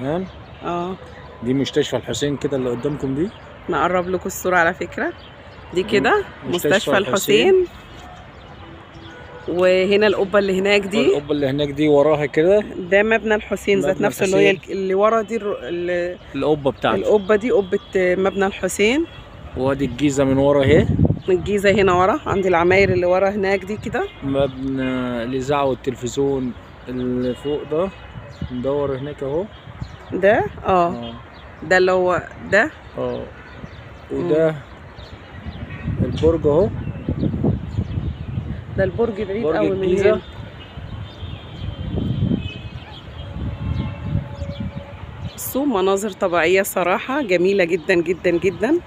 تمام. اه دي مستشفى الحسين كده اللي قدامكم دي. نقرب لكم الصورة على فكرة. دي كده مستشفى مستشفى الحسين. وهنا القبة اللي هناك دي، والقبة اللي هناك دي وراها كده ده مبنى الحسين ذات مبنى نفسه، اللي هي الحسين. اللي ورا دي القبة بتاعته. القبة دي قبة مبنى الحسين. وادي الجيزة من ورا اهي. الجيزة هنا ورا عند العماير اللي ورا هناك دي كده. مبنى الإذاعة والتلفزيون اللي فوق ده مدور هناك اهو. ده ده اللي هو ده. وده البرج اهو. ده البرج بعيد برج قوي من الجيزة. هنا. بصوا مناظر طبيعية صراحة جميلة جدا جدا جدا.